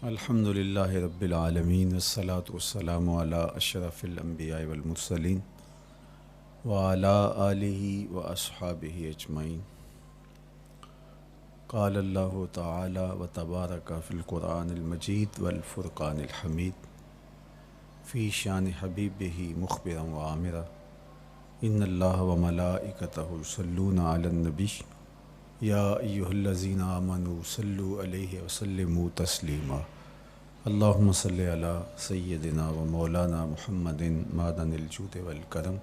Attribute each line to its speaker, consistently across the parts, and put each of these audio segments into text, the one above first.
Speaker 1: الحمد للہ رب العالمین والصلاة والسلام علی اشرف الانبیاء والمرسلین وعلی آلہ واصحابہ اجمعین۔ قال اللہ تعالی وتبارک فی القرآن المجید والفرقان الحمید فی شان حبیبہ مخبرا وعامرا ان اللہ وملائکتہ یصلون علی النبی یا ایہا الذین آمنوا صلوا علیہ وسلموا تسلیما۔ اللہم صلی علی سیدنا و مولانا محمد معدن الجود والکرم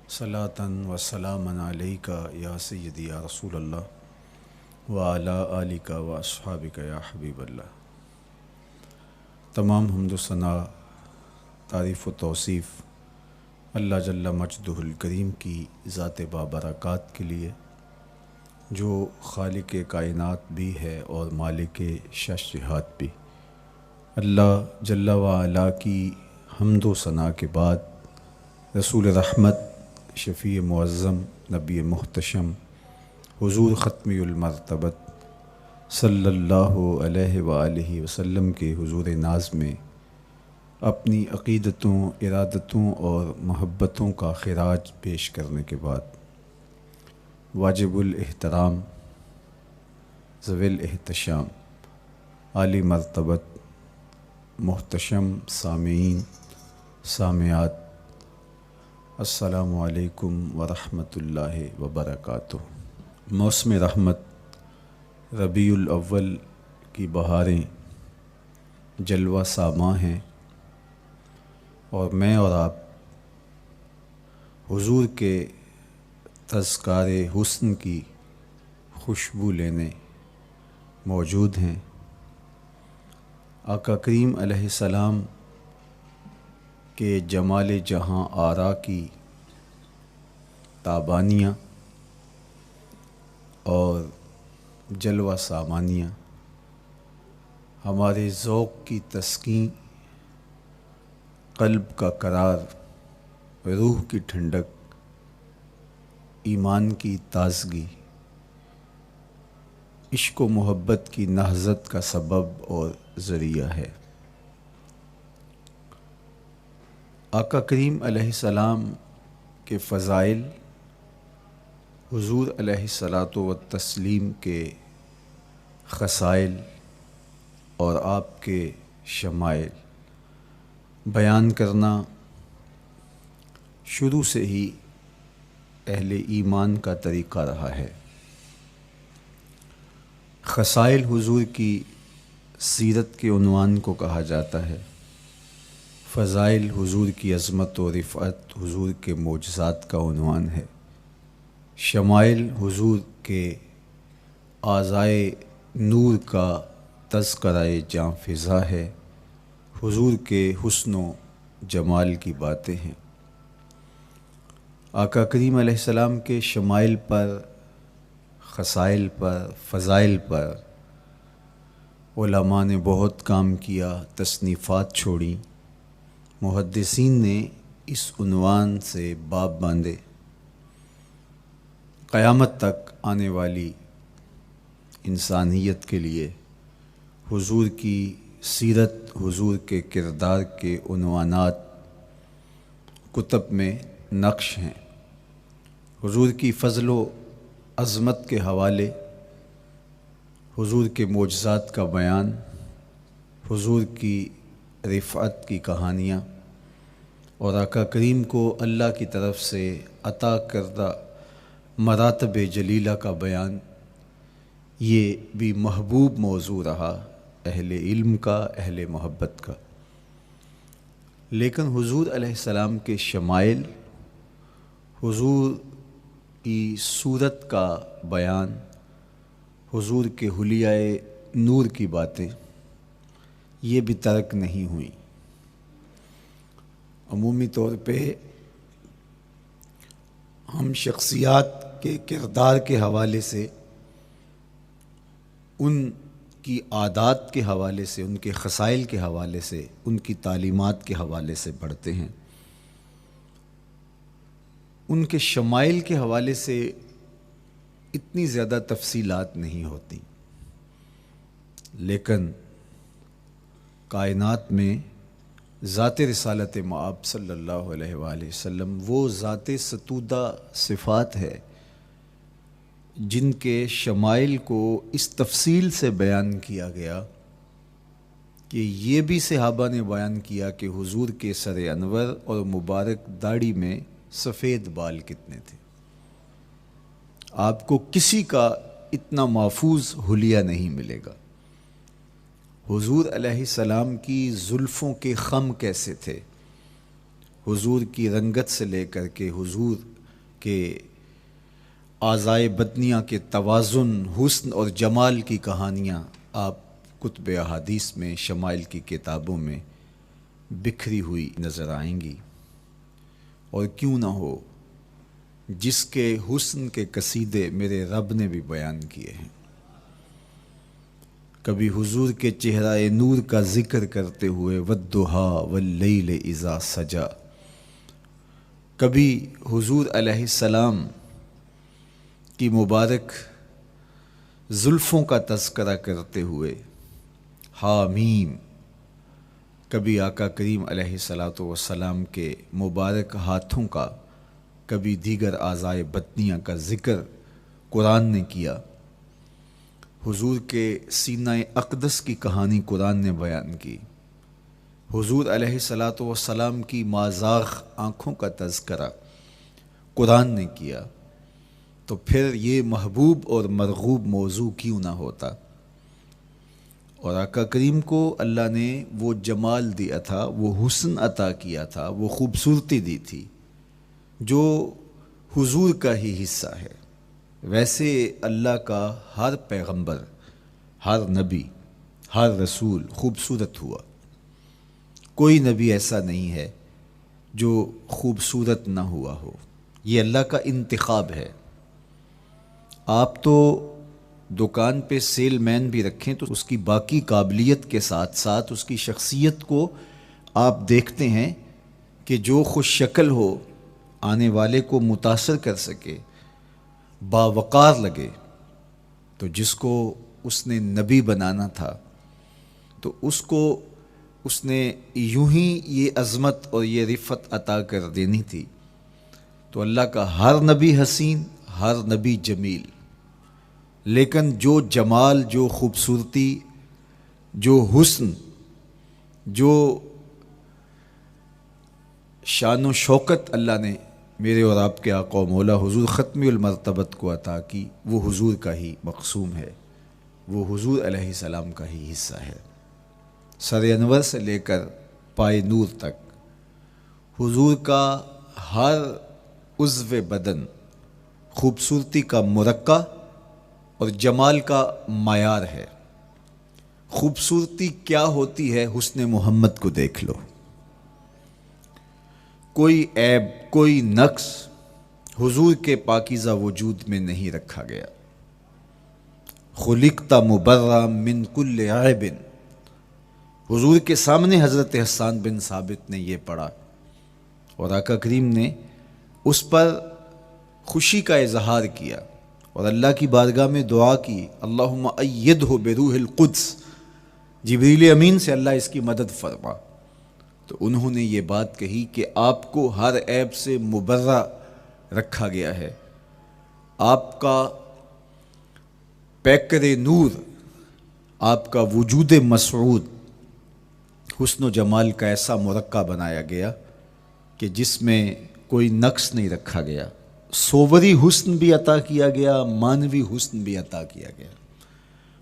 Speaker 1: صلاۃ و سلاما علیک یا سیدی یا رسول اللہ وعلی آلک و اصحابک یا حبیب اللہ۔ تمام حمد و ثنا، تعریف و توصیف اللہ جل مجدہ الکریم کی ذات بابرکات کے لیے، جو خالق کائنات بھی ہے اور مالک شش جہات بھی۔ اللہ جل وعلا کی حمد و ثنا کے بعد رسول رحمت، شفیع معظم، نبی محتشم، حضور ختمی المرتبت صلی اللہ علیہ وآلہ وسلم کے حضور ناز میں اپنی عقیدتوں، ارادتوں اور محبتوں کا خراج پیش کرنے کے بعد واجب الاحترام، ذوی الاحتشام، عالی مرتبت، محتشم سامعین، سامعات، السلام علیکم ورحمۃ اللہ وبرکاتہ۔ موسم رحمت، ربیع الاول کی بہاریں جلوہ ساماں ہیں، اور میں اور آپ حضور کے تذکار حسن کی خوشبو لینے موجود ہیں۔ آقا کریم علیہ السلام کے جمال جہاں آرا کی تابانیاں اور جلوہ سامانیاں ہمارے ذوق کی تسکین، قلب کا قرار، روح کی ٹھنڈک، ایمان کی تازگی، عشق و محبت کی نہضت کا سبب اور ذریعہ ہے۔ آقا کریم علیہ السلام کے فضائل، حضور علیہ الصلاۃ والتسلیم کے خصائل اور آپ کے شمائل بیان کرنا شروع سے ہی اہل ایمان کا طریقہ رہا ہے۔ خصائل حضور کی سیرت کے عنوان کو کہا جاتا ہے، فضائل حضور کی عظمت و رفعت حضور کے معجزات کا عنوان ہے، شمائل حضور کے اعضائے نور کا تذکرہ جاں فضا ہے، حضور کے حسن و جمال کی باتیں ہیں۔ آقا کریم علیہ السلام کے شمائل پر، خصائل پر، فضائل پر علماء نے بہت کام کیا، تصنیفات چھوڑیں، محدثین نے اس عنوان سے باب باندھے۔ قیامت تک آنے والی انسانیت کے لیے حضور کی سیرت، حضور کے کردار کے عنوانات کتب میں نقش ہیں۔ حضور کی فضل و عظمت کے حوالے، حضور کے معجزات کا بیان، حضور کی رفعت کی کہانیاں اور آقا کریم کو اللہ کی طرف سے عطا کردہ مراتب جلیلہ کا بیان، یہ بھی محبوب موضوع رہا اہل علم کا، اہل محبت کا۔ لیکن حضور علیہ السلام کے شمائل، حضور کی صورت کا بیان، حضور کے حلیہ نور کی باتیں، یہ بھی ترک نہیں ہوئیں۔ عمومی طور پہ ہم شخصیات کے کردار کے حوالے سے، ان کی عادات کے حوالے سے، ان کے خصائل کے حوالے سے، ان کی تعلیمات کے حوالے سے پڑھتے ہیں۔ ان کے شمائل کے حوالے سے اتنی زیادہ تفصیلات نہیں ہوتی، لیکن کائنات میں ذات رسالت مآب صلی اللہ علیہ وآلہ وسلم وہ ذات ستودہ صفات ہے جن کے شمائل کو اس تفصیل سے بیان کیا گیا کہ یہ بھی صحابہ نے بیان کیا کہ حضور کے سر انور اور مبارک داڑھی میں سفید بال کتنے تھے۔ آپ کو کسی کا اتنا محفوظ حلیہ نہیں ملے گا۔ حضور علیہ السلام کی زلفوں کے خم کیسے تھے، حضور کی رنگت سے لے کر کے حضور کے اعضائے بدنیہ کے توازن، حسن اور جمال کی کہانیاں آپ کتب احادیث میں، شمائل کی کتابوں میں بکھری ہوئی نظر آئیں گی۔ اور کیوں نہ ہو، جس کے حسن کے قصیدے میرے رب نے بھی بیان کیے ہیں۔ کبھی حضور کے چہرہ نور کا ذکر کرتے ہوئے والضحیٰ واللیل اذا سجا، کبھی حضور علیہ السلام کی مبارک زلفوں کا تذکرہ کرتے ہوئے حامیم، کبھی آقا کریم علیہ السلام کے مبارک ہاتھوں کا، کبھی دیگر اعضائے بدنیہ کا ذکر قرآن نے کیا۔ حضور کے سینہ اقدس کی کہانی قرآن نے بیان کی۔ حضور علیہ السلام کی مازاغ آنکھوں کا تذکرہ قرآن نے کیا، تو پھر یہ محبوب اور مرغوب موضوع کیوں نہ ہوتا۔ اور آقا کریم کو اللہ نے وہ جمال دیا تھا، وہ حسن عطا کیا تھا، وہ خوبصورتی دی تھی جو حضور کا ہی حصہ ہے۔ ویسے اللہ کا ہر پیغمبر، ہر نبی، ہر رسول خوبصورت ہوا۔ کوئی نبی ایسا نہیں ہے جو خوبصورت نہ ہوا ہو، یہ اللہ کا انتخاب ہے۔ آپ تو دکان پہ سیل مین بھی رکھیں تو اس کی باقی قابلیت کے ساتھ ساتھ اس کی شخصیت کو آپ دیکھتے ہیں کہ جو خوش شکل ہو، آنے والے کو متاثر کر سکے، باوقار لگے، تو جس کو اس نے نبی بنانا تھا تو اس کو اس نے یوں ہی یہ عظمت اور یہ رفعت عطا کر دینی تھی۔ تو اللہ کا ہر نبی حسین، ہر نبی جمیل، لیکن جو جمال، جو خوبصورتی، جو حسن، جو شان و شوکت اللہ نے میرے اور آپ کے آقا و مولا حضور ختمی المرتبت کو عطا کی، وہ حضور کا ہی مقسوم ہے، وہ حضور علیہ السلام کا ہی حصہ ہے۔ سر انور سے لے کر پائے نور تک حضور کا ہر عضو بدن خوبصورتی کا مرقع اور جمال کا معیار ہے۔ خوبصورتی کیا ہوتی ہے، حسن محمد کو دیکھ لو۔ کوئی عیب، کوئی نقص حضور کے پاکیزہ وجود میں نہیں رکھا گیا۔ خلقت مبرأ من کل عیب، حضور کے سامنے حضرت حسان بن ثابت نے یہ پڑھا اور آقا کریم نے اس پر خوشی کا اظہار کیا اور اللہ کی بارگاہ میں دعا کی، اللہم ایدہ بروح القدس، جبریل امین سے اللہ اس کی مدد فرما۔ تو انہوں نے یہ بات کہی کہ آپ کو ہر عیب سے مبرہ رکھا گیا ہے، آپ کا پیکر نور، آپ کا وجود مسعود حسن و جمال کا ایسا مرقع بنایا گیا کہ جس میں کوئی نقص نہیں رکھا گیا۔ صوری حسن بھی عطا کیا گیا، مانوی حسن بھی عطا کیا گیا۔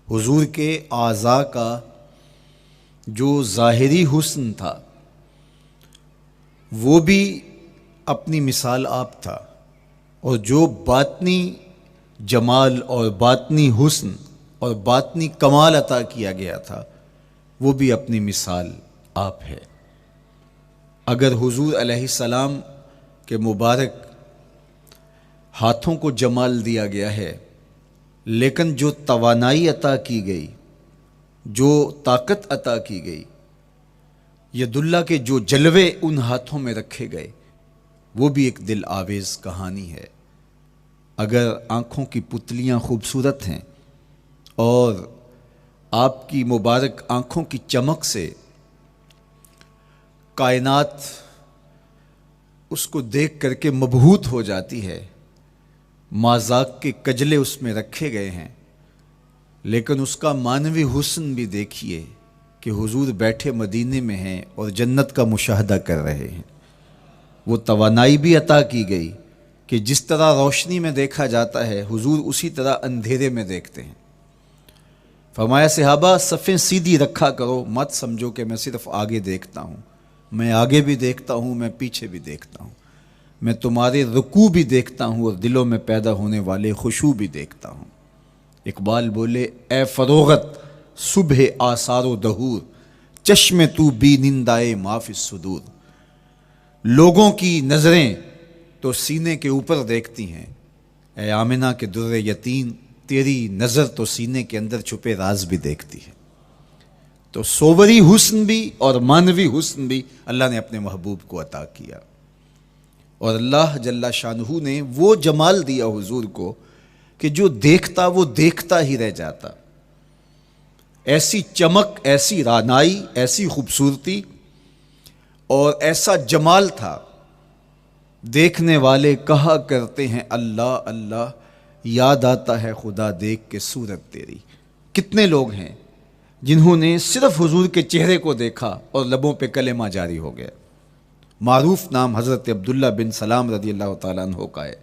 Speaker 1: حضور کے اعضاء کا جو ظاہری حسن تھا وہ بھی اپنی مثال آپ تھا، اور جو باطنی جمال اور باطنی حسن اور باطنی کمال عطا کیا گیا تھا وہ بھی اپنی مثال آپ ہے۔ اگر حضور علیہ السلام کے مبارک ہاتھوں کو جمال دیا گیا ہے، لیکن جو توانائی عطا کی گئی، جو طاقت عطا کی گئی، ید اللہ کے جو جلوے ان ہاتھوں میں رکھے گئے، وہ بھی ایک دل آویز کہانی ہے۔ اگر آنکھوں کی پتلیاں خوبصورت ہیں اور آپ کی مبارک آنکھوں کی چمک سے کائنات اس کو دیکھ کر کے مبہوت ہو جاتی ہے، مازاق کے کجلے اس میں رکھے گئے ہیں، لیکن اس کا معنوی حسن بھی دیکھیے کہ حضور بیٹھے مدینے میں ہیں اور جنت کا مشاہدہ کر رہے ہیں۔ وہ توانائی بھی عطا کی گئی کہ جس طرح روشنی میں دیکھا جاتا ہے حضور اسی طرح اندھیرے میں دیکھتے ہیں۔ فرمایا صحابہ صفیں سیدھی رکھا کرو، مت سمجھو کہ میں صرف آگے دیکھتا ہوں، میں آگے بھی دیکھتا ہوں، میں پیچھے بھی دیکھتا ہوں، میں تمہارے رکوع بھی دیکھتا ہوں اور دلوں میں پیدا ہونے والے خشوع بھی دیکھتا ہوں۔ اقبال بولے اے فروغت صبح آثار و دہور، چشم تو بی نندائے ما فی الصدور۔ لوگوں کی نظریں تو سینے کے اوپر دیکھتی ہیں، اے آمنہ کے در یتیم تیری نظر تو سینے کے اندر چھپے راز بھی دیکھتی ہے۔ تو صوری حسن بھی اور معنوی حسن بھی اللہ نے اپنے محبوب کو عطا کیا، اور اللہ جل شانہ نے وہ جمال دیا حضور کو کہ جو دیکھتا وہ دیکھتا ہی رہ جاتا۔ ایسی چمک، ایسی رعنائی، ایسی خوبصورتی اور ایسا جمال تھا، دیکھنے والے کہا کرتے ہیں اللہ اللہ، یاد آتا ہے خدا دیکھ کے صورت تیری۔ کتنے لوگ ہیں جنہوں نے صرف حضور کے چہرے کو دیکھا اور لبوں پہ کلمہ جاری ہو گیا۔ معروف نام حضرت عبداللہ بن سلام رضی اللہ تعالیٰ عنہ کا ہے۔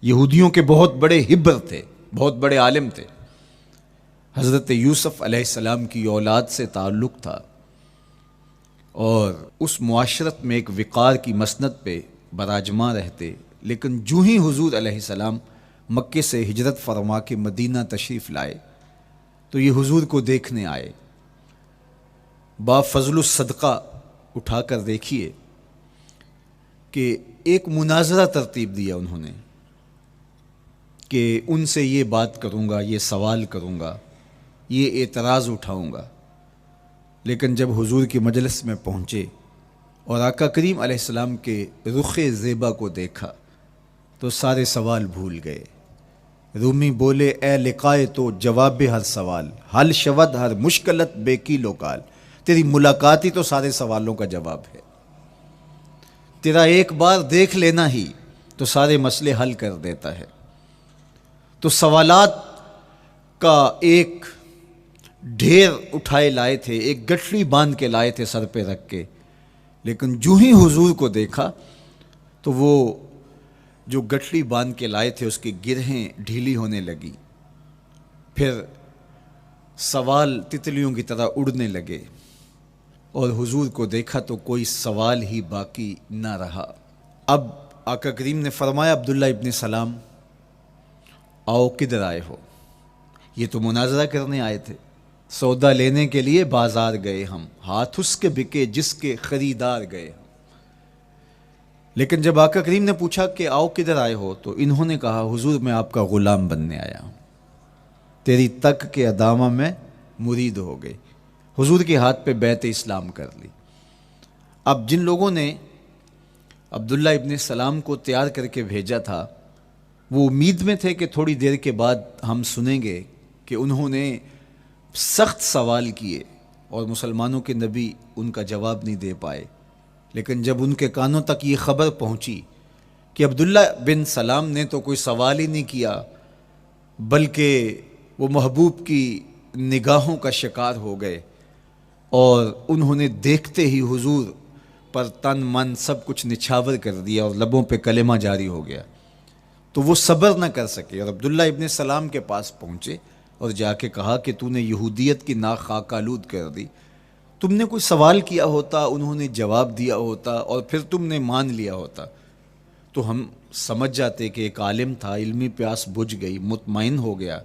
Speaker 1: یہودیوں کے بہت بڑے حبر تھے، بہت بڑے عالم تھے۔ حضرت یوسف علیہ السلام کی اولاد سے تعلق تھا، اور اس معاشرت میں ایک وقار کی مسند پہ براجماں رہتے، لیکن جو ہی حضور علیہ السلام مکے سے ہجرت فرما کے مدینہ تشریف لائے تو یہ حضور کو دیکھنے آئے۔ با فضل الصدقہ اٹھا کر دیکھیے کہ ایک مناظرہ ترتیب دیا انہوں نے کہ ان سے یہ بات کروں گا، یہ سوال کروں گا، یہ اعتراض اٹھاؤں گا، لیکن جب حضور کی مجلس میں پہنچے اور آقا کریم علیہ السلام کے رخ زیبا کو دیکھا تو سارے سوال بھول گئے۔ رومی بولے اے لقائے تو جواب ہر سوال، حل شود ہر مشکلت بے کی لوکال۔ تیری ملاقات ہی تو سارے سوالوں کا جواب ہے، تیرا ایک بار دیکھ لینا ہی تو سارے مسئلے حل کر دیتا ہے۔ تو سوالات کا ایک ڈھیر اٹھائے لائے تھے، ایک گٹھڑی باندھ کے لائے تھے سر پہ رکھ کے، لیکن جو ہی حضور کو دیکھا تو وہ جو گٹھڑی باندھ کے لائے تھے اس کی گرہیں ڈھیلی ہونے لگی، پھر سوال تتلیوں کی طرح اڑنے لگے، اور حضور کو دیکھا تو کوئی سوال ہی باقی نہ رہا۔ اب آقا کریم نے فرمایا عبداللہ ابن سلام آؤ کدھر آئے ہو؟ یہ تو مناظرہ کرنے آئے تھے، سودا لینے کے لیے بازار گئے ہم، ہاتھ اس کے بکے جس کے خریدار گئے ہم۔ لیکن جب آقا کریم نے پوچھا کہ آؤ کدھر آئے ہو تو انہوں نے کہا حضور میں آپ کا غلام بننے آیا ہوں، تیری تک کے ادامہ میں مرید ہو گئے، حضور کے ہاتھ پہ بیعت اسلام کر لی۔ اب جن لوگوں نے عبداللہ ابن سلام کو تیار کر کے بھیجا تھا وہ امید میں تھے کہ تھوڑی دیر کے بعد ہم سنیں گے کہ انہوں نے سخت سوال کیے اور مسلمانوں کے نبی ان کا جواب نہیں دے پائے، لیکن جب ان کے کانوں تک یہ خبر پہنچی کہ عبداللہ بن سلام نے تو کوئی سوال ہی نہیں کیا بلکہ وہ محبوب کی نگاہوں کا شکار ہو گئے، اور انہوں نے دیکھتے ہی حضور پر تن من سب کچھ نچھاور کر دیا اور لبوں پہ کلمہ جاری ہو گیا، تو وہ صبر نہ کر سکے اور عبداللہ ابن سلام کے پاس پہنچے اور جا کے کہا کہ تو نے یہودیت کی ناک خاک آلود کر دی، تم نے کوئی سوال کیا ہوتا، انہوں نے جواب دیا ہوتا اور پھر تم نے مان لیا ہوتا تو ہم سمجھ جاتے کہ ایک عالم تھا، علمی پیاس بجھ گئی، مطمئن ہو گیا،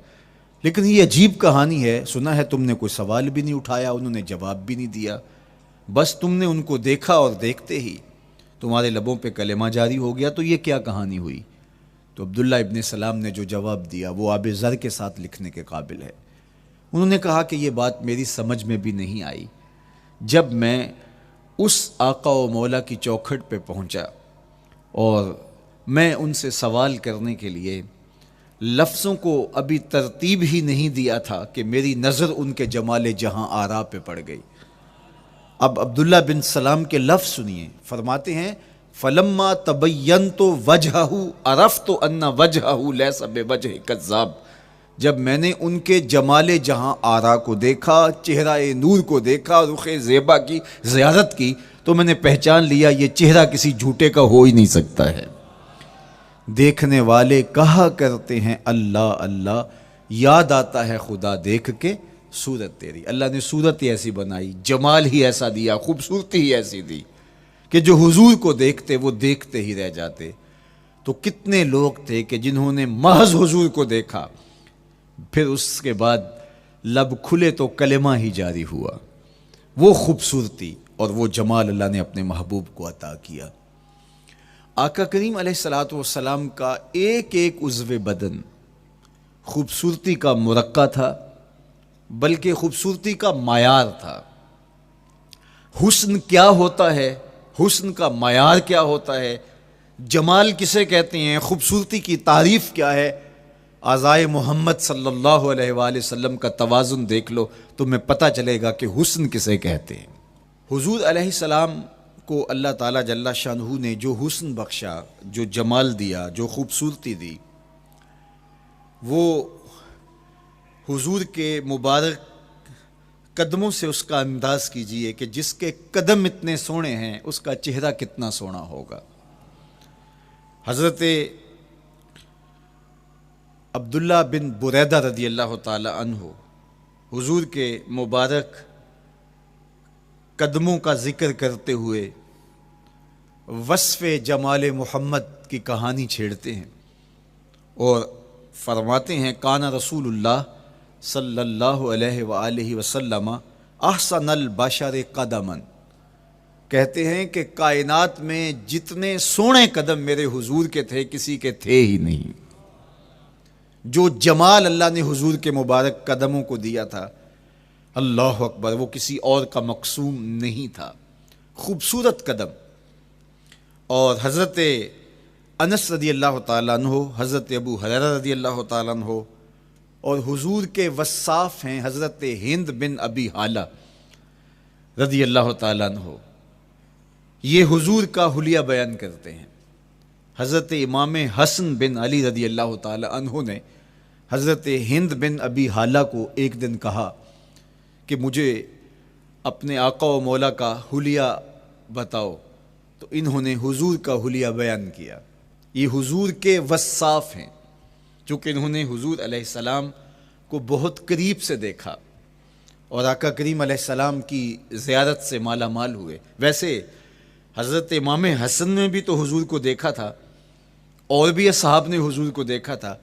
Speaker 1: لیکن یہ عجیب کہانی ہے، سنا ہے تم نے کوئی سوال بھی نہیں اٹھایا، انہوں نے جواب بھی نہیں دیا، بس تم نے ان کو دیکھا اور دیکھتے ہی تمہارے لبوں پہ کلمہ جاری ہو گیا، تو یہ کیا کہانی ہوئی؟ تو عبداللہ ابن سلام نے جو جواب دیا وہ آب زر کے ساتھ لکھنے کے قابل ہے۔ انہوں نے کہا کہ یہ بات میری سمجھ میں بھی نہیں آئی، جب میں اس آقا و مولا کی چوکھٹ پہ پہنچا اور میں ان سے سوال کرنے کے لیے لفظوں کو ابھی ترتیب ہی نہیں دیا تھا کہ میری نظر ان کے جمال جہاں آرا پہ پڑ گئی، اب عبداللہ بن سلام کے لفظ سنیے، فرماتے ہیں فلما تبینت وجہہ عرفت ان وجہہ لیس بوجہ کذاب، جب میں نے ان کے جمال جہاں آرا کو دیکھا، چہرہ نور کو دیکھا، رخ زیبا کی زیارت کی، تو میں نے پہچان لیا یہ چہرہ کسی جھوٹے کا ہو ہی نہیں سکتا ہے۔ دیکھنے والے کہا کرتے ہیں اللہ اللہ، یاد آتا ہے خدا دیکھ کے صورت تیری۔ اللہ نے صورت ہی ایسی بنائی، جمال ہی ایسا دیا، خوبصورتی ہی ایسی دی کہ جو حضور کو دیکھتے وہ دیکھتے ہی رہ جاتے۔ تو کتنے لوگ تھے کہ جنہوں نے محض حضور کو دیکھا، پھر اس کے بعد لب کھلے تو کلمہ ہی جاری ہوا۔ وہ خوبصورتی اور وہ جمال اللہ نے اپنے محبوب کو عطا کیا۔ آقا کریم علیہ الصلوۃ والسلام کا ایک ایک عضو بدن خوبصورتی کا مرقع تھا، بلکہ خوبصورتی کا معیار تھا۔ حسن کیا ہوتا ہے، حسن کا معیار کیا ہوتا ہے، جمال کسے کہتے ہیں، خوبصورتی کی تعریف کیا ہے، اعضائے محمد صلی اللہ علیہ وآلہ وسلم کا توازن دیکھ لو، تمہیں پتہ چلے گا کہ حسن کسے کہتے ہیں۔ حضور علیہ السلام کو اللہ تعالیٰ جل شانہ نے جو حسن بخشا، جو جمال دیا، جو خوبصورتی دی، وہ حضور کے مبارک قدموں سے اس کا انداز کیجئے کہ جس کے قدم اتنے سونے ہیں اس کا چہرہ کتنا سونا ہوگا۔ حضرت عبداللہ بن بریدہ رضی اللہ تعالی عنہ حضور کے مبارک قدموں کا ذکر کرتے ہوئے وصف جمال محمد کی کہانی چھیڑتے ہیں اور فرماتے ہیں کانا رسول اللہ صلی اللہ علیہ وآلہ وسلم احسن البشر قدما، کہتے ہیں کہ کائنات میں جتنے سونے قدم میرے حضور کے تھے کسی کے تھے ہی نہیں۔ جو جمال اللہ نے حضور کے مبارک قدموں کو دیا تھا، اللہ اکبر، وہ کسی اور کا مقسوم نہیں تھا۔ خوبصورت قدم۔ اور حضرت انس رضی اللہ تعالیٰ عنہ، حضرت ابو ہریرہ رضی اللہ تعالیٰ عنہ، اور حضور کے وصاف ہیں حضرت ہند بن ابی حالہ رضی اللہ تعالیٰ عنہ، یہ حضور کا حلیہ بیان کرتے ہیں۔ حضرت امام حسن بن علی رضی اللہ تعالیٰ عنہ نے حضرت ہند بن ابی حالہ کو ایک دن کہا کہ مجھے اپنے آقا و مولا کا حلیہ بتاؤ، تو انہوں نے حضور کا حلیہ بیان کیا۔ یہ حضور کے وصاف ہیں، چونکہ انہوں نے حضور علیہ السلام کو بہت قریب سے دیکھا اور آقا کریم علیہ السلام کی زیارت سے مالا مال ہوئے۔ ویسے حضرت امام حسن نے بھی تو حضور کو دیکھا تھا، اور بھی اصحاب نے حضور کو دیکھا تھا۔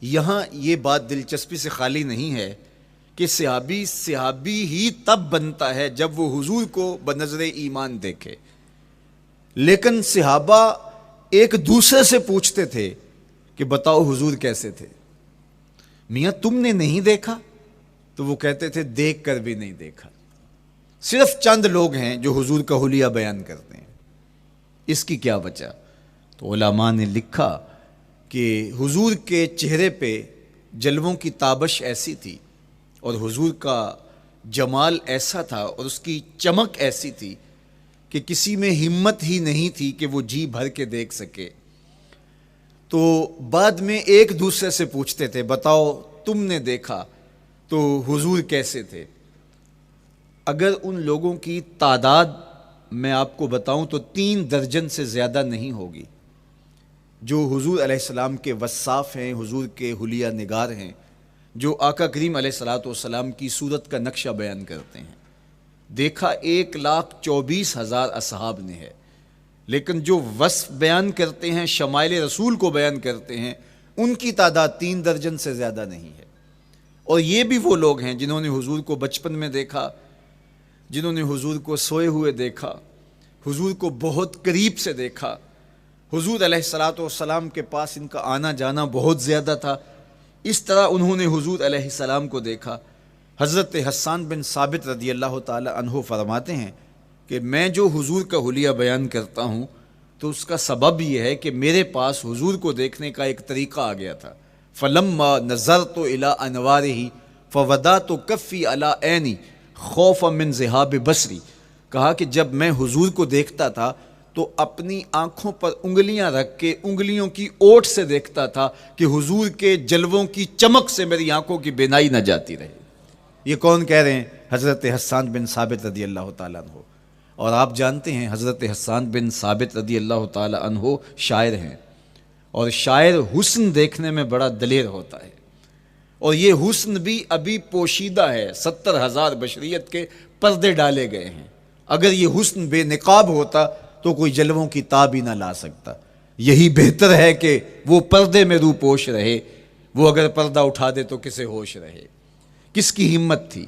Speaker 1: یہاں یہ بات دلچسپی سے خالی نہیں ہے کہ صحابی ہی تب بنتا ہے جب وہ حضور کو بنظر ایمان دیکھے، لیکن صحابہ ایک دوسرے سے پوچھتے تھے کہ بتاؤ حضور کیسے تھے؟ میاں تم نے نہیں دیکھا؟ تو وہ کہتے تھے دیکھ کر بھی نہیں دیکھا۔ صرف چند لوگ ہیں جو حضور کا حلیہ بیان کرتے ہیں۔ اس کی کیا وجہ؟ تو علماء نے لکھا کہ حضور کے چہرے پہ جلووں کی تابش ایسی تھی اور حضور کا جمال ایسا تھا اور اس کی چمک ایسی تھی کہ کسی میں ہمت ہی نہیں تھی کہ وہ جی بھر کے دیکھ سکے۔ تو بعد میں ایک دوسرے سے پوچھتے تھے بتاؤ تم نے دیکھا تو حضور کیسے تھے؟ اگر ان لوگوں کی تعداد میں آپ کو بتاؤں تو 3 درجن سے زیادہ نہیں ہوگی جو حضور علیہ السلام کے وصاف ہیں، حضور کے حلیہ نگار ہیں، جو آقا کریم علیہ الصلوۃ والسلام کی صورت کا نقشہ بیان کرتے ہیں۔ دیکھا 1,24,000 اصحاب نے ہے، لیکن جو وصف بیان کرتے ہیں، شمائل رسول کو بیان کرتے ہیں، ان کی تعداد 3 درجن سے زیادہ نہیں ہے۔ اور یہ بھی وہ لوگ ہیں جنہوں نے حضور کو بچپن میں دیکھا، جنہوں نے حضور کو سوئے ہوئے دیکھا، حضور کو بہت قریب سے دیکھا۔ حضور علیہ الصلوۃ والسلام کے پاس ان کا آنا جانا بہت زیادہ تھا، اس طرح انہوں نے حضور علیہ السلام کو دیکھا۔ حضرت حسان بن ثابت رضی اللہ تعالی عنہ فرماتے ہیں کہ میں جو حضور کا حلیہ بیان کرتا ہوں تو اس کا سبب یہ ہے کہ میرے پاس حضور کو دیکھنے کا ایک طریقہ آ گیا تھا۔ فلما نظرت الى انوارہ فودعت کفی علی عینی خوفا من ذہاب بصری، کہا کہ جب میں حضور کو دیکھتا تھا تو اپنی آنکھوں پر انگلیاں رکھ کے انگلیوں کی اوٹ سے دیکھتا تھا کہ حضور کے جلووں کی چمک سے میری آنکھوں کی بینائی نہ جاتی رہے۔ یہ کون کہہ رہے ہیں؟ حضرت حسان بن ثابت رضی اللہ تعالیٰ عنہ۔ اور آپ جانتے ہیں حضرت حسان بن ثابت رضی اللہ تعالیٰ عنہ شاعر ہیں، اور شاعر حسن دیکھنے میں بڑا دلیر ہوتا ہے، اور یہ حسن بھی ابھی پوشیدہ ہے، 70,000 بشریت کے پردے ڈالے گئے ہیں۔ اگر یہ حسن بے نقاب ہوتا تو کوئی جلووں کی تاب ہی نہ لا سکتا۔ یہی بہتر ہے کہ وہ پردے میں روح پوش رہے، وہ اگر پردہ اٹھا دے تو کسے ہوش رہے، کس کی ہمت تھی۔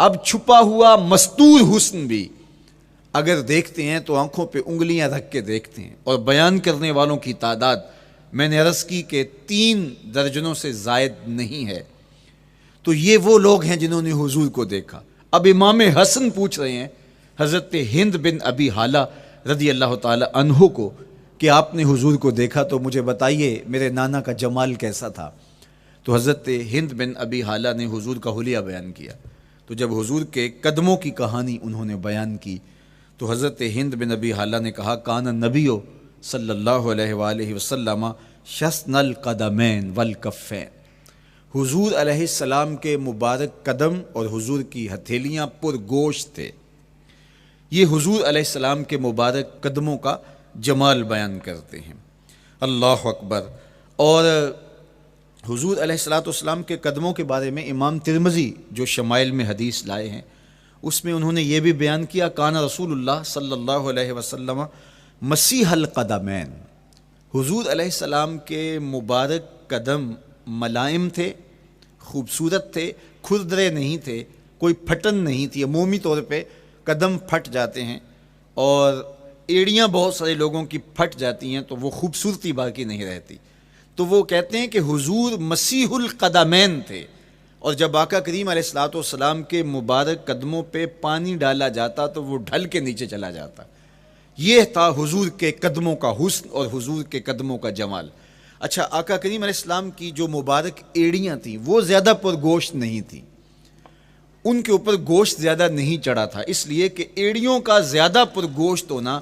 Speaker 1: اب چھپا ہوا مستور حسن بھی اگر دیکھتے ہیں تو آنکھوں پہ انگلیاں رکھ کے دیکھتے ہیں، اور بیان کرنے والوں کی تعداد میں نے عرض کی کہ 3 درجنوں سے زائد نہیں ہے۔ تو یہ وہ لوگ ہیں جنہوں نے حضور کو دیکھا۔ اب امام حسن پوچھ رہے ہیں حضرت ہند بن ابی حالہ رضی اللہ تعالی عنہ کو کہ آپ نے حضور کو دیکھا تو مجھے بتائیے میرے نانا کا جمال کیسا تھا۔ تو حضرت ہند بن ابی حالہ نے حضور کا حلیہ بیان کیا۔ تو جب حضور کے قدموں کی کہانی انہوں نے بیان کی تو حضرت ہند بن ابی حالہ نے کہا کان نبیو صلی اللہ علیہ وآلہ وسلم شسن القدمین والکفین، حضور علیہ السلام کے مبارک قدم اور حضور کی ہتھیلیاں پر گوشت تھے۔ یہ حضور علیہ السلام کے مبارک قدموں کا جمال بیان کرتے ہیں۔ اللہ اکبر۔ اور حضور علیہ السلام کے قدموں کے بارے میں امام ترمذی جو شمائل میں حدیث لائے ہیں اس میں انہوں نے یہ بھی بیان کیا کان رسول اللہ صلی اللہ علیہ وسلم مسیح القدمین، حضور علیہ السلام کے مبارک قدم ملائم تھے، خوبصورت تھے، کھردرے نہیں تھے، کوئی پھٹن نہیں تھی۔ عمومی طور پہ قدم پھٹ جاتے ہیں اور ایڑیاں بہت سارے لوگوں کی پھٹ جاتی ہیں تو وہ خوبصورتی باقی نہیں رہتی۔ تو وہ کہتے ہیں کہ حضور مسیح القدمین تھے، اور جب آقا کریم علیہ الصلوۃ والسلام کے مبارک قدموں پہ پانی ڈالا جاتا تو وہ ڈھل کے نیچے چلا جاتا۔ یہ تھا حضور کے قدموں کا حسن اور حضور کے قدموں کا جمال۔ اچھا، آقا کریم علیہ السلام کی جو مبارک ایڑیاں تھیں وہ زیادہ پر گوشت نہیں تھیں، ان کے اوپر گوشت زیادہ نہیں چڑھا تھا، اس لیے کہ ایڑیوں کا زیادہ پر گوشت ہونا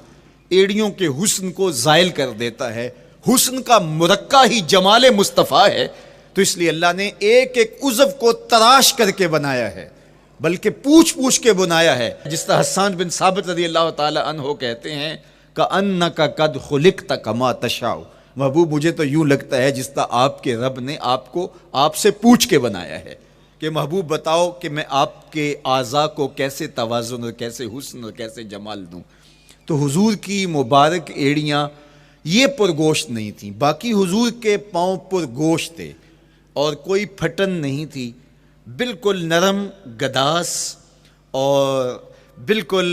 Speaker 1: ایڑیوں کے حسن کو زائل کر دیتا ہے۔ حسن کا مرقع ہی جمال مصطفیٰ ہے، تو اس لیے اللہ نے ایک ایک عضو کو تراش کر کے بنایا ہے، بلکہ پوچھ پوچھ کے بنایا ہے۔ جس طرح حسان بن ثابت رضی اللہ تعالی عنہ کہتے ہیں کأنک قد خلقت کما تشاء، محبوب مجھے تو یوں لگتا ہے جس طرح آپ کے رب نے آپ کو آپ سے پوچھ کے بنایا ہے کہ محبوب بتاؤ کہ میں آپ کے اعضاء کو کیسے توازن اور کیسے حسن اور کیسے جمال دوں۔ تو حضور کی مبارک ایڑیاں یہ پرگوشت نہیں تھیں، باقی حضور کے پاؤں پر گوشت تھے اور کوئی پھٹن نہیں تھی، بالکل نرم گداس اور بالکل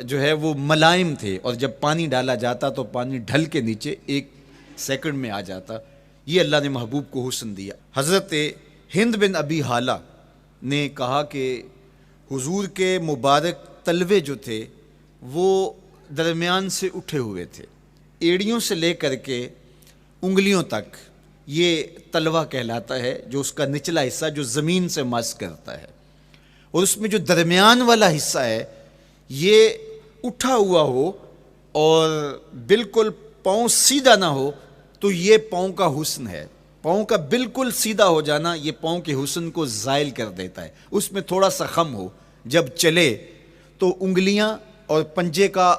Speaker 1: جو ہے وہ ملائم تھے، اور جب پانی ڈالا جاتا تو پانی ڈھل کے نیچے 1 سیکنڈ میں آ جاتا۔ یہ اللہ نے محبوب کو حسن دیا۔ حضرت ہند بن ابی حالہ نے کہا کہ حضور کے مبارک تلوے جو تھے وہ درمیان سے اٹھے ہوئے تھے، ایڑیوں سے لے کر کے انگلیوں تک یہ تلوہ کہلاتا ہے، جو اس کا نچلا حصہ جو زمین سے مس کرتا ہے، اور اس میں جو درمیان والا حصہ ہے یہ اٹھا ہوا ہو اور بالکل پاؤں سیدھا نہ ہو تو یہ پاؤں کا حسن ہے۔ پاؤں کا بالکل سیدھا ہو جانا یہ پاؤں کے حسن کو زائل کر دیتا ہے۔ اس میں تھوڑا سا خم ہو، جب چلے تو انگلیاں اور پنجے کا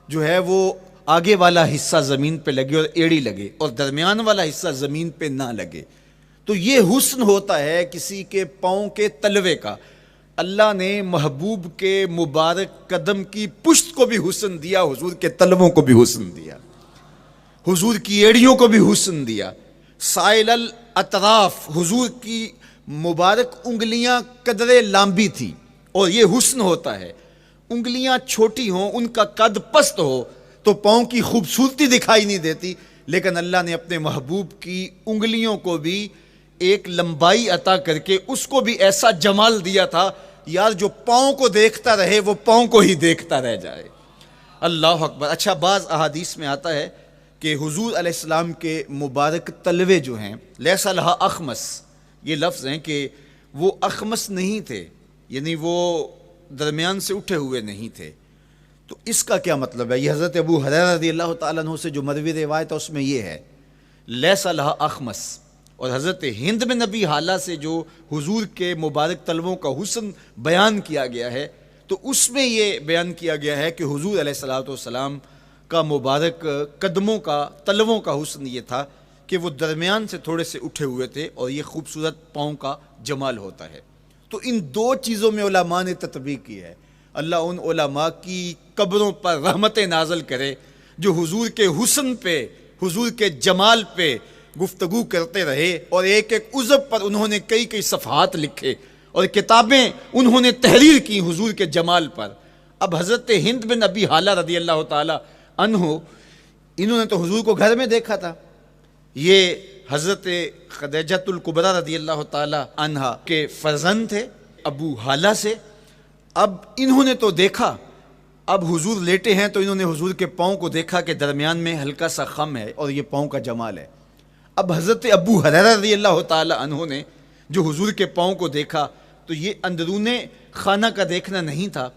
Speaker 1: جو ہے وہ آگے والا حصہ زمین پہ لگے اور ایڑی لگے، اور درمیان والا حصہ زمین پہ نہ لگے، تو یہ حسن ہوتا ہے کسی کے پاؤں کے تلوے کا۔ اللہ نے محبوب کے مبارک قدم کی پشت کو بھی حسن دیا، حضور کے تلووں کو بھی حسن دیا، حضور کی ایڑیوں کو بھی حسن دیا۔ سائل الاطراف، حضور کی مبارک انگلیاں قدرے لامبی تھی، اور یہ حسن ہوتا ہے۔ انگلیاں چھوٹی ہوں، ان کا قد پست ہو تو پاؤں کی خوبصورتی دکھائی نہیں دیتی، لیکن اللہ نے اپنے محبوب کی انگلیوں کو بھی ایک لمبائی عطا کر کے اس کو بھی ایسا جمال دیا تھا یار جو پاؤں کو دیکھتا رہے وہ پاؤں کو ہی دیکھتا رہ جائے۔ اللہ اکبر۔ اچھا، بعض احادیث میں آتا ہے کہ حضور علیہ السلام کے مبارک تلوے جو ہیں لیسا لہا اخمس، یہ لفظ ہیں کہ وہ اخمس نہیں تھے، یعنی وہ درمیان سے اٹھے ہوئے نہیں تھے، تو اس کا کیا مطلب ہے؟ یہ حضرت ابو ہریرہ رضی اللہ تعالیٰ عنہ سے جو مروی روایت ہے اس میں یہ ہے لیس لہا اخمس، اور حضرت ہند بن ابی حالہ سے جو حضور کے مبارک تلووں کا حسن بیان کیا گیا ہے، تو اس میں یہ بیان کیا گیا ہے کہ حضور علیہ الصلوۃ والسلام کا مبارک قدموں کا تلووں کا حسن یہ تھا کہ وہ درمیان سے تھوڑے سے اٹھے ہوئے تھے، اور یہ خوبصورت پاؤں کا جمال ہوتا ہے۔ تو ان دو چیزوں میں علماء نے تطبیق کی ہے۔ اللہ ان علماء کی قبروں پر رحمت نازل کرے جو حضور کے حسن پہ، حضور کے جمال پہ گفتگو کرتے رہے، اور ایک ایک عضو پر انہوں نے کئی کئی صفحات لکھے اور کتابیں انہوں نے تحریر کی حضور کے جمال پر۔ اب حضرت ہند بن ابی حالہ رضی اللہ تعالی عنہ، انہوں نے تو حضور کو گھر میں دیکھا تھا، یہ حضرت خدیجۃ الکبریٰ رضی اللہ تعالی عنہا کے فرزند تھے ابو حالہ سے۔ اب انہوں نے تو دیکھا، اب حضور لیٹے ہیں تو انہوں نے حضور کے پاؤں کو دیکھا کہ درمیان میں ہلکا سا خم ہے اور یہ پاؤں کا جمال ہے۔ اب حضرت ابو ہریرہ رضی اللہ تعالی عنہ نے جو حضور کے پاؤں کو دیکھا تو یہ اندرون خانہ کا دیکھنا نہیں تھا،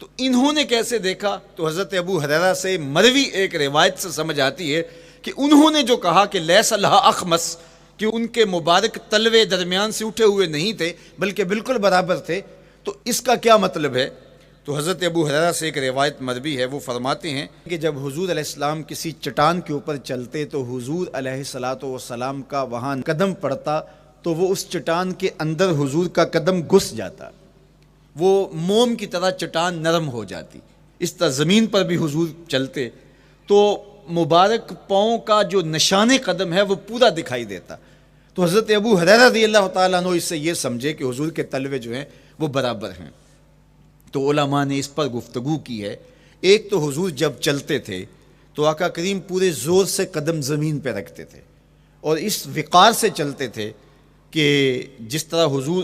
Speaker 1: تو انہوں نے کیسے دیکھا؟ تو حضرت ابو ہریرہ سے مروی ایک روایت سے سمجھ آتی ہے کہ انہوں نے جو کہا کہ لیس لہا اخمس، کہ ان کے مبارک تلوے درمیان سے اٹھے ہوئے نہیں تھے بلکہ بالکل برابر تھے، تو اس کا کیا مطلب ہے؟ تو حضرت ابو ہریرہ سے ایک روایت مروی ہے، وہ فرماتے ہیں کہ جب حضور علیہ السلام کسی چٹان کے اوپر چلتے تو حضور علیہ الصلوۃ والسلام کا وہاں قدم پڑتا تو وہ اس چٹان کے اندر حضور کا قدم گھس جاتا، وہ موم کی طرح چٹان نرم ہو جاتی۔ اس طرح زمین پر بھی حضور چلتے تو مبارک پاؤں کا جو نشان قدم ہے وہ پورا دکھائی دیتا۔ تو حضرت ابو ہریرہ رضی اللہ تعالیٰ عنہ اس سے یہ سمجھے کہ حضور کے تلوے جو ہیں وہ برابر ہیں۔ تو علماء نے اس پر گفتگو کی ہے۔ ایک تو حضور جب چلتے تھے تو آقا کریم پورے زور سے قدم زمین پہ رکھتے تھے اور اس وقار سے چلتے تھے کہ جس طرح حضور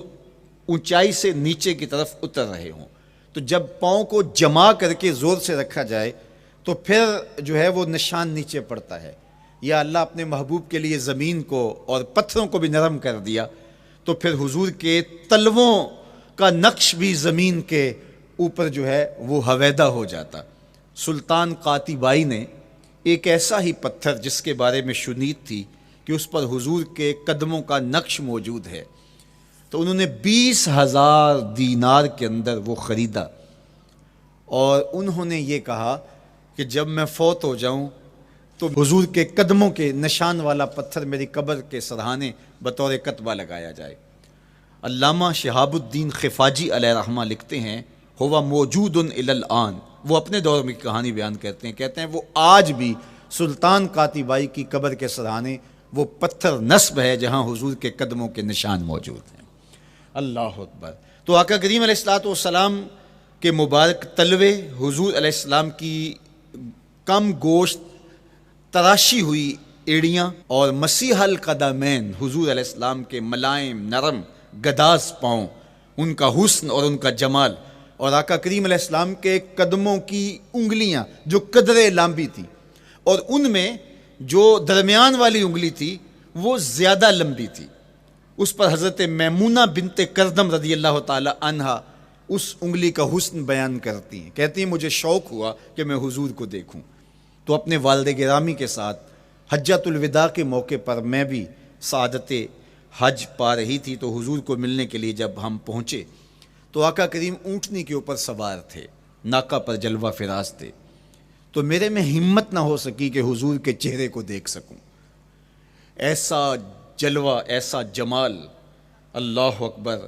Speaker 1: اونچائی سے نیچے کی طرف اتر رہے ہوں، تو جب پاؤں کو جما کر کے زور سے رکھا جائے تو پھر جو ہے وہ نشان نیچے پڑتا ہے۔ یا اللہ اپنے محبوب کے لیے زمین کو اور پتھروں کو بھی نرم کر دیا تو پھر حضور کے تلووں کا نقش بھی زمین کے اوپر جو ہے وہ حویدہ ہو جاتا۔ سلطان قاتبائی نے ایک ایسا ہی پتھر جس کے بارے میں شنید تھی کہ اس پر حضور کے قدموں کا نقش موجود ہے، تو انہوں نے 20,000 دینار کے اندر وہ خریدا، اور انہوں نے یہ کہا کہ جب میں فوت ہو جاؤں تو حضور کے قدموں کے نشان والا پتھر میری قبر کے سرہانے بطور کتبہ لگایا جائے۔ علامہ شہاب الدین خفاجی علیہ رحمہ لکھتے ہیں ہوا موجود الی الآن، وہ اپنے دور میں کہانی بیان کرتے ہیں وہ آج بھی سلطان قاتبائی کی قبر کے سرہانے وہ پتھر نصب ہے جہاں حضور کے قدموں کے نشان موجود ہیں۔ اللہ اکبر۔ تو آقا کریم علیہ الصلوۃ والسلام کے مبارک تلوے، حضور علیہ السلام کی کم گوشت تراشی ہوئی ایڑیاں، اور مسیح القدمین حضور علیہ السلام کے ملائم نرم گداز پاؤں، ان کا حسن اور ان کا جمال، اور آقا کریم علیہ السلام کے قدموں کی انگلیاں جو قدرے لمبی تھیں، اور ان میں جو درمیان والی انگلی تھی وہ زیادہ لمبی تھی، اس پر حضرت میمونہ بنت کردم رضی اللہ تعالی عنہا اس انگلی کا حسن بیان کرتی ہیں، کہتی ہیں مجھے شوق ہوا کہ میں حضور کو دیکھوں، تو اپنے والد گرامی کے ساتھ حجۃ الوداع کے موقع پر میں بھی سعادت حج پا رہی تھی، تو حضور کو ملنے کے لیے جب ہم پہنچے تو آقا کریم اونٹنی کے اوپر سوار تھے، ناکہ پر جلوہ فراز تھے، تو میرے میں ہمت نہ ہو سکی کہ حضور کے چہرے کو دیکھ سکوں۔ ایسا جلوہ، ایسا جمال، اللہ اکبر،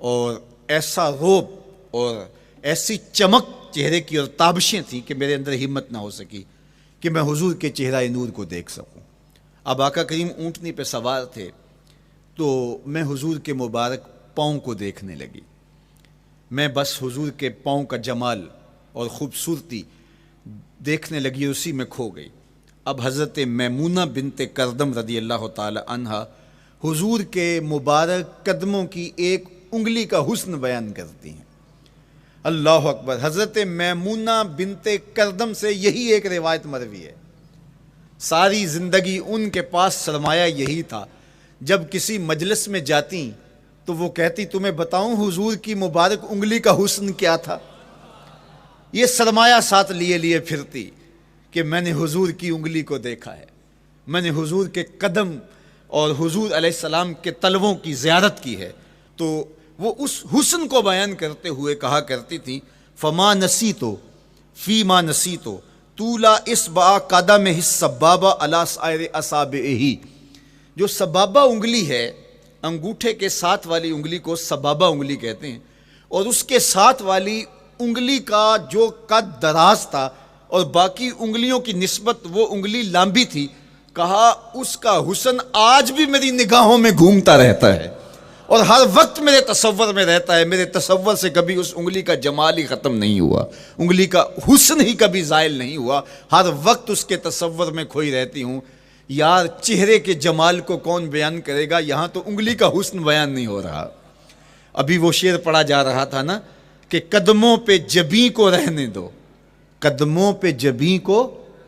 Speaker 1: اور ایسا روب اور ایسی چمک چہرے کی اور تابشیں تھیں کہ میرے اندر ہمت نہ ہو سکی کہ میں حضور کے چہرہ نور کو دیکھ سکوں۔ اب آقا کریم اونٹنی پہ سوار تھے تو میں حضور کے مبارک پاؤں کو دیکھنے لگی، میں بس حضور کے پاؤں کا جمال اور خوبصورتی دیکھنے لگی، اسی میں کھو گئی۔ اب حضرت میمونہ بنت کردم رضی اللہ تعالی عنہا حضور کے مبارک قدموں کی ایک انگلی کا حسن بیان کرتی ہیں۔ اللہ اکبر۔ حضرت میمونہ بنت کردم سے یہی ایک روایت مروی ہے، ساری زندگی ان کے پاس سرمایہ یہی تھا، جب کسی مجلس میں جاتی تو وہ کہتی تمہیں بتاؤں حضور کی مبارک انگلی کا حسن کیا تھا؟ یہ سرمایہ ساتھ لیے لیے پھرتی کہ میں نے حضور کی انگلی کو دیکھا ہے، میں نے حضور کے قدم اور حضور علیہ السلام کے تلووں کی زیارت کی ہے۔ تو وہ اس حسن کو بیان کرتے ہوئے کہا کرتی تھی، فما نسیتو فی ما نسیتو طولا اصبع قدمہ السبابہ علی سائر اصابعہ۔ جو سبابہ انگلی ہے، انگوٹھے کے ساتھ والی انگلی کو سبابہ انگلی کہتے ہیں، اور اس کے ساتھ والی انگلی کا جو قد دراز تھا اور باقی انگلیوں کی نسبت وہ انگلی لمبی تھی، کہا اس کا حسن آج بھی میری نگاہوں میں گھومتا رہتا ہے اور ہر وقت میرے تصور میں رہتا ہے، میرے تصور سے کبھی اس انگلی کا جمال ہی ختم نہیں ہوا، انگلی کا حسن ہی کبھی زائل نہیں ہوا، ہر وقت اس کے تصور میں کھوئی رہتی ہوں۔ یار چہرے کے جمال کو کون بیان کرے گا، یہاں تو انگلی کا حسن بیان نہیں ہو رہا۔ ابھی وہ شعر پڑھا جا رہا تھا نا کہ قدموں پہ جبیں کو رہنے دو، قدموں پہ جبیں کو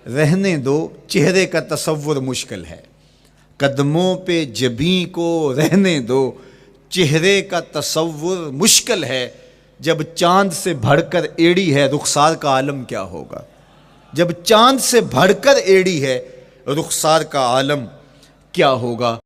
Speaker 1: رہنے دو، چہرے کا تصور مشکل ہے۔ قدموں پہ جبیں کو رہنے دو، چہرے کا تصور مشکل ہے۔ جب چاند سے بڑھ کر ایڑی ہے رخسار کا عالم کیا ہوگا، جب چاند سے بڑھ کر ایڑی ہے رخسار کا عالم کیا ہوگا۔